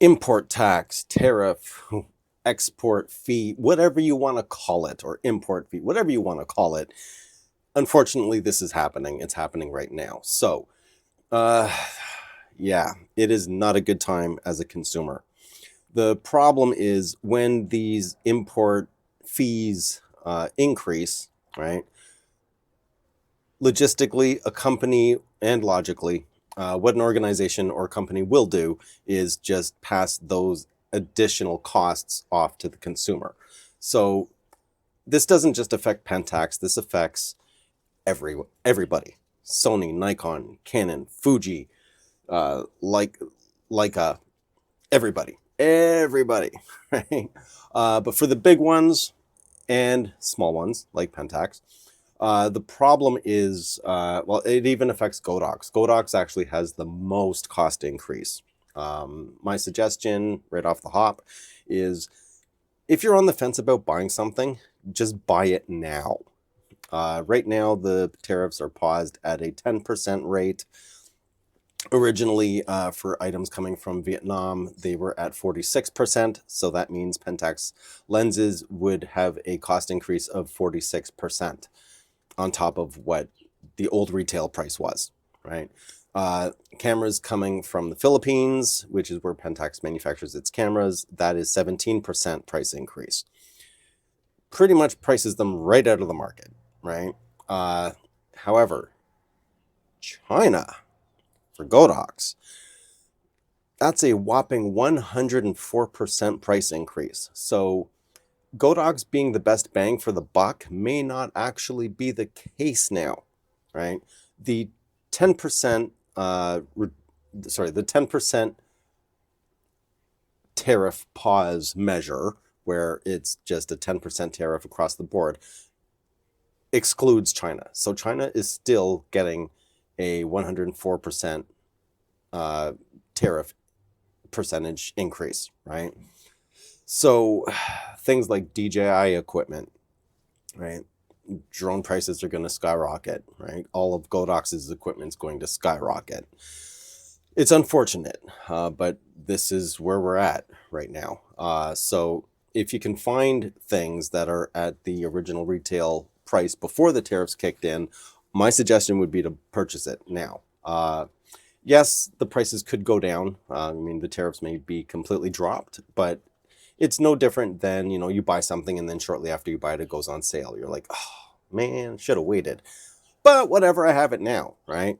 import tax, tariff, export fee, whatever you want to call it, or import fee, whatever you want to call it. Unfortunately, this is happening. It's happening right now. So, yeah, it is not a good time as a consumer. The problem is when these import fees increase, right? Logistically, a company, and logically, what an organization or company will do is just pass those additional costs off to the consumer. So this doesn't just affect Pentax, this affects everybody. Sony, Nikon, Canon, Fuji, Leica, everybody, right? But for the big ones and small ones like Pentax, the problem is, well, it even affects Godox. Godox actually has the most cost increase. My suggestion right off the hop is if you're on the fence about buying something, just buy it now. Right now, the tariffs are paused at a 10% rate. Originally, for items coming from Vietnam, they were at 46%. So that means Pentax lenses would have a cost increase of 46% on top of what the old retail price was, right? Cameras coming from the Philippines, which is where Pentax manufactures its cameras, that is 17% price increase. Pretty much prices them right out of the market, right? However, China, for Godox, that's a whopping 104% price increase. So Godox being the best bang for the buck may not actually be the case now, right? The 10%, the 10% tariff pause measure, where it's just a 10% tariff across the board, excludes China. So China is still getting a 104% tariff percentage increase, right? So things like DJI equipment, right? Drone prices are going to skyrocket, right? All of Godox's equipment is going to skyrocket. It's unfortunate, but this is where we're at right now. So if you can find things that are at the original retail price before the tariffs kicked in, my suggestion would be to purchase it now. Yes, the prices could go down. I mean, the tariffs may be completely dropped, but it's no different than, you buy something and then shortly after you buy it, it goes on sale. You're like, oh, man, should have waited. But whatever, I have it now, right?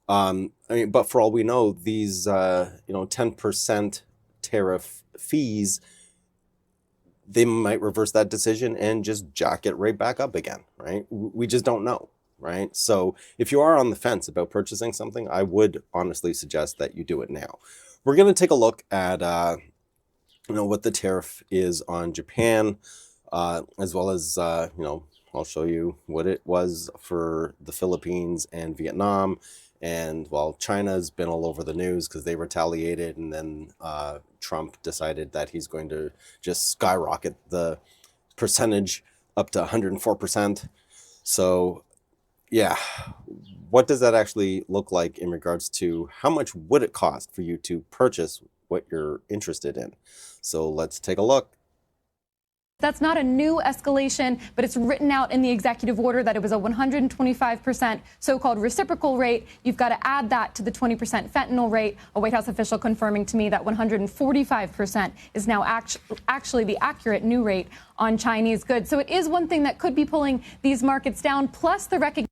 I mean, but for all we know, these, 10% tariff fees, they might reverse that decision and just jack it right back up again, right? We just don't know, right? So if you are on the fence about purchasing something, I would honestly suggest that you do it now. We're going to take a look at, what the tariff is on Japan, as well as, I'll show you what it was for the Philippines and Vietnam. And well, China's been all over the news because they retaliated, and then Trump decided that he's going to just skyrocket the percentage up to 104%. So yeah, what does that actually look like in regards to how much would it cost for you to purchase what you're interested in? So let's take a look. That's not a new escalation, but it's written out in the executive order that it was a 125% so-called reciprocal rate. You've got to add that to the 20% fentanyl rate. A White House official confirming to me that 145% is now actually the accurate new rate on Chinese goods. So it is one thing that could be pulling these markets down, plus the recognition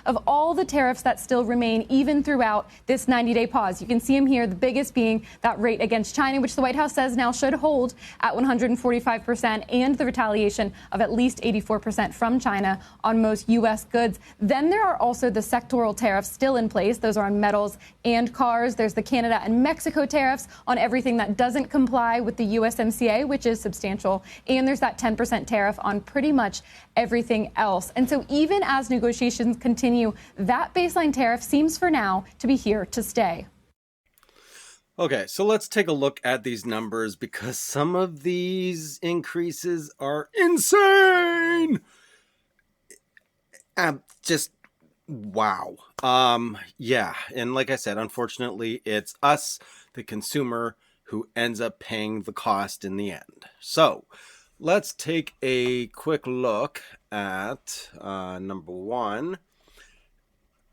of all the tariffs that still remain even throughout this 90-day pause. You can see them here, the biggest being that rate against China, which the White House says now should hold at 145%, and the retaliation of at least 84% from China on most U.S. goods. Then there are also the sectoral tariffs still in place. Those are on metals and cars. There's the Canada and Mexico tariffs on everything that doesn't comply with the USMCA, which is substantial. And there's that 10% tariff on pretty much everything else. And so even as negotiations continue, that baseline tariff seems for now to be here to stay. Okay, so let's take a look at these numbers because some of these increases are insane. Just wow. Yeah, and like I said, unfortunately, it's us, the consumer, who ends up paying the cost in the end. So let's take a quick look at number one,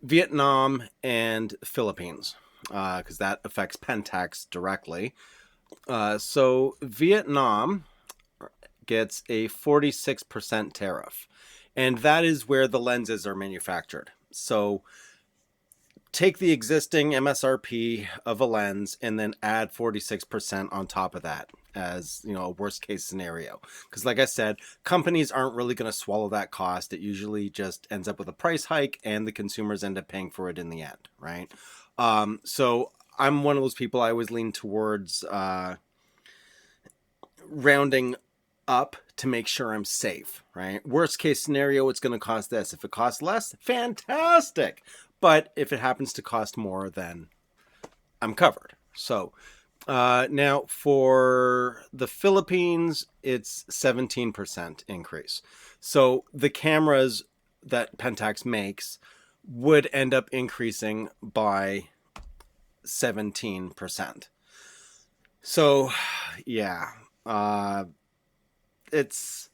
Vietnam and Philippines, because that affects Pentax directly. So Vietnam gets a 46% tariff, and that is where the lenses are manufactured. So take the existing MSRP of a lens and then add 46% on top of that as, you know, a worst case scenario. Because like I said, companies aren't really going to swallow that cost. It usually just ends up with a price hike and the consumers end up paying for it in the end, right? So I'm one of those people, I always lean towards rounding up to make sure I'm safe, right? Worst case scenario, it's going to cost this. If it costs less, fantastic. But if it happens to cost more, then I'm covered. So now for the Philippines, it's 17% increase. So the cameras that Pentax makes would end up increasing by 17%. So yeah, it's,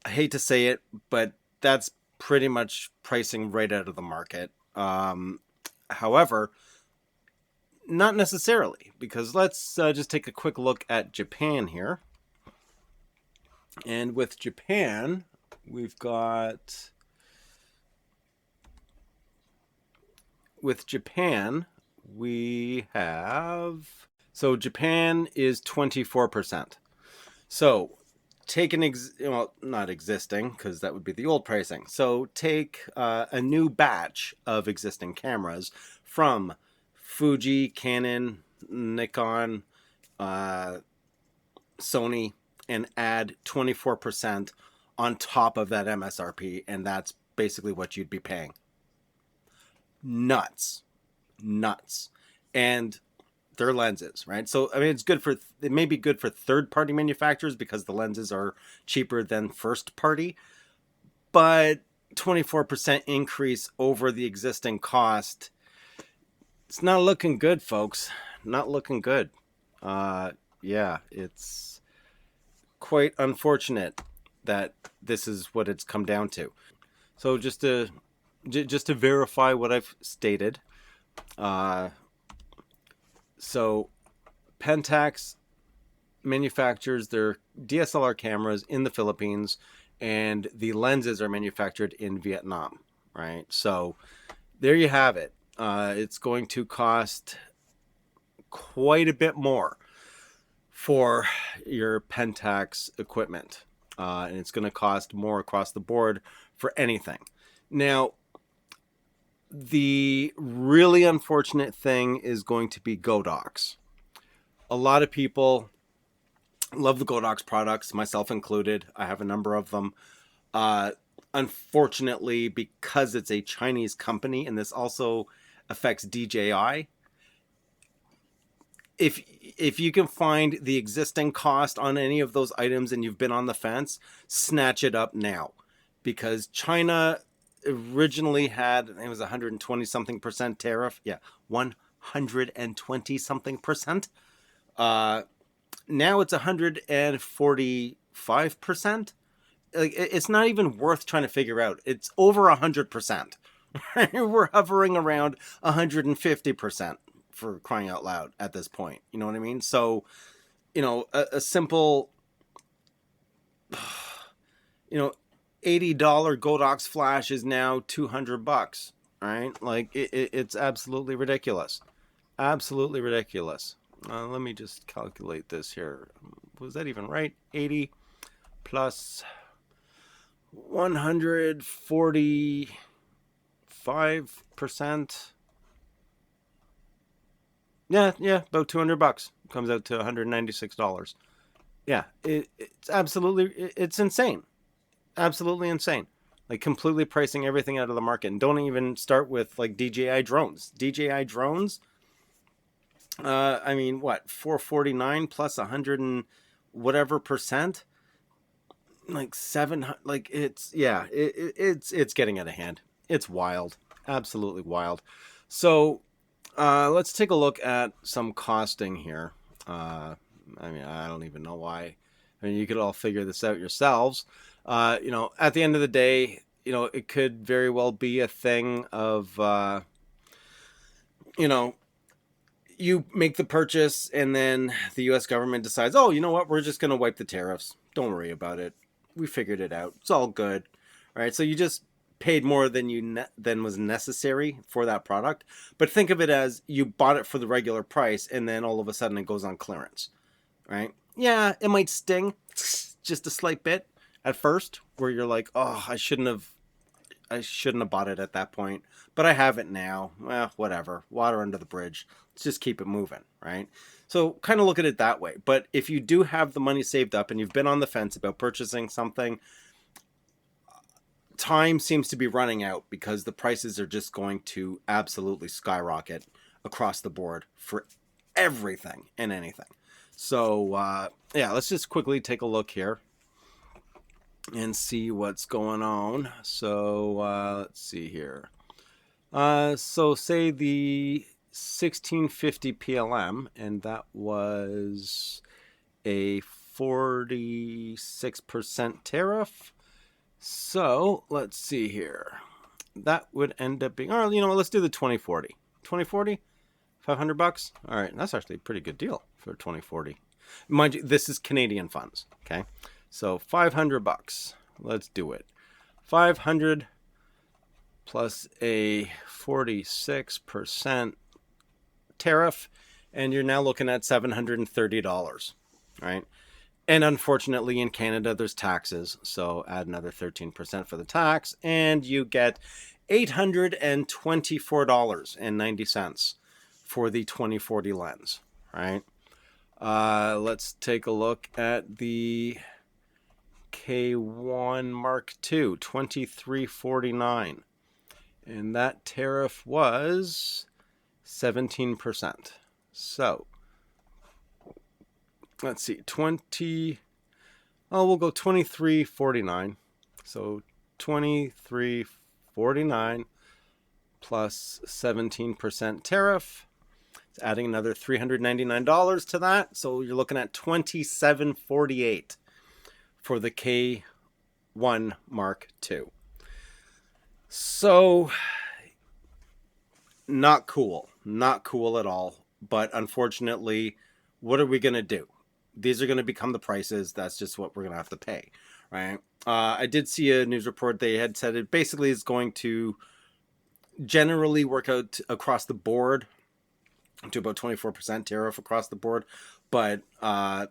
I hate to say it, but that's pretty much pricing right out of the market. However, not necessarily, because let's just take a quick look at Japan here. And with Japan, we've got, we have, so Japan is 24%. So take well, not existing, because that would be the old pricing. So take a new batch of existing cameras from Fuji, Canon, Nikon, Sony, and add 24% on top of that MSRP, and that's basically what you'd be paying. Nuts. And their lenses, right? So I mean, it may be good for third-party manufacturers because the lenses are cheaper than first-party, but 24% increase over the existing cost, it's not looking good, folks. Not looking good. Yeah, it's quite unfortunate that this is what it's come down to. So just to verify what I've stated, so Pentax manufactures their DSLR cameras in the Philippines, and the lenses are manufactured in Vietnam, right? So there you have it. It's going to cost quite a bit more for your Pentax equipment, and it's going to cost more across the board for anything. Now, the really unfortunate thing is going to be Godox. A lot of people love the Godox products, myself included. I have a number of them. Unfortunately, because it's a Chinese company, and this also affects DJI, if you can find the existing cost on any of those items and you've been on the fence, snatch it up now, because China originally had, it was 120 something percent tariff. Yeah, 120 something percent. Now it's 145%. Like, it's not even worth trying to figure out. It's over 100%. We're hovering around 150%, for crying out loud at this point. You know what I mean? So, you know, a simple, you know, $80 Godox flash is now $200, right? Like, it's absolutely ridiculous. Absolutely ridiculous. Let me just calculate this here. Was that even right? 80 plus 145%. Yeah, about $200. Comes out to $196. Yeah, it's absolutely, it's insane. Absolutely insane. Like, completely pricing everything out of the market. And don't even start with like DJI drones. DJI drones, I mean, what, 449 plus 100 and whatever percent? Like 700, like, it's, yeah, it's getting out of hand. It's wild. Absolutely wild. So let's take a look at some costing here. I mean, I don't even know why. I mean, you could all figure this out yourselves. You know, at the end of the day, you know, it could very well be a thing of, you know, you make the purchase and then the U.S. government decides, oh, you know what, we're just going to wipe the tariffs. Don't worry about it. We figured it out. It's all good. All right. So you just paid more than than was necessary for that product. But think of it as you bought it for the regular price and then all of a sudden it goes on clearance. Right? Yeah, it might sting just a slight bit at first where you're like, oh, I shouldn't have bought it at that point, but I have it now. Well, whatever. Water under the bridge. Let's just keep it moving, right? So kind of look at it that way. But if you do have the money saved up and you've been on the fence about purchasing something, time seems to be running out because the prices are just going to absolutely skyrocket across the board for everything and anything. So yeah, let's just quickly take a look here and see what's going on. So let's see here. So say the 1650 PLM, and that was a 46% tariff. So let's see here. That would end up being, oh, you know what, let's do the 2040. 2040, $500. All right, that's actually a pretty good deal for 2040. Mind you, this is Canadian funds, okay? So $500. Let's do it. 500 plus a 46% tariff, and you're now looking at $730, right? And unfortunately, in Canada, there's taxes, so add another 13% for the tax, and you get $824.90 for the 2040 lens, right? Let's take a look at the K1 Mark II, $2349, and that tariff was 17%. So let's see, we'll go 2349. So 2349 plus 17% tariff. It's adding another $399 to that. So you're looking at $2748 for the K1 Mark II. So not cool at all. But unfortunately, what are we going to do? These are going to become the prices. That's just what we're going to have to pay, right? I did see a news report. They had said it basically is going to generally work out across the board to about 24% tariff across the board. But I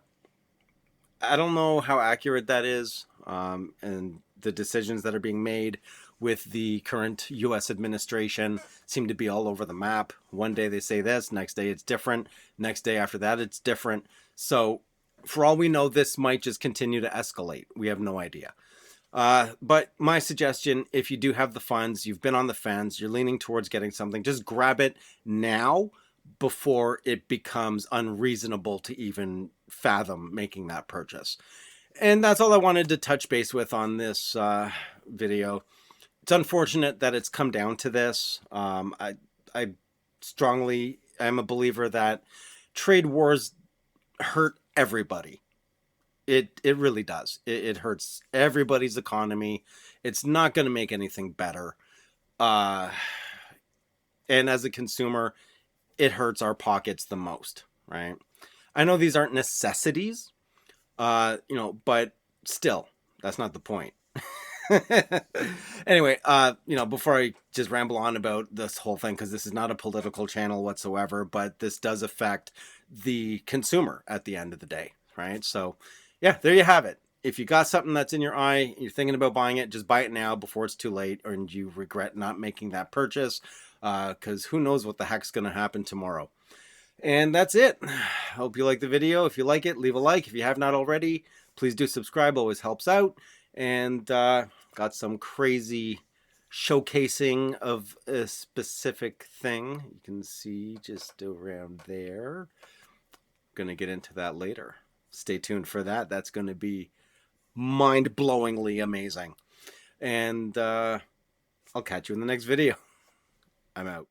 don't know how accurate that is. And the decisions that are being made with the current U.S. administration seem to be all over the map. One day they say this, next day it's different. Next day after that, it's different. So for all we know, this might just continue to escalate. We have no idea. But my suggestion, if you do have the funds, you've been on the fence, you're leaning towards getting something, just grab it now before it becomes unreasonable to even fathom making that purchase. And that's all I wanted to touch base with on this video. It's unfortunate that it's come down to this. I strongly am a believer that trade wars hurt everybody. It really does. It hurts everybody's economy. It's not going to make anything better. And as a consumer, it hurts our pockets the most, right? I know these aren't necessities, but still, that's not the point. Anyway, before I just ramble on about this whole thing, because this is not a political channel whatsoever, but this does affect the consumer at the end of the day, right? So yeah, there you have it. If you got something that's in your eye, you're thinking about buying it, just buy it now before it's too late, and you regret not making that purchase, because who knows what the heck's going to happen tomorrow. And that's it. Hope you like the video. If you like it, leave a like. If you have not already, please do subscribe. Always helps out. And got some crazy showcasing of a specific thing. You can see just around there. Going to get into that later. Stay tuned for that. That's going to be mind-blowingly amazing. And I'll catch you in the next video. I'm out.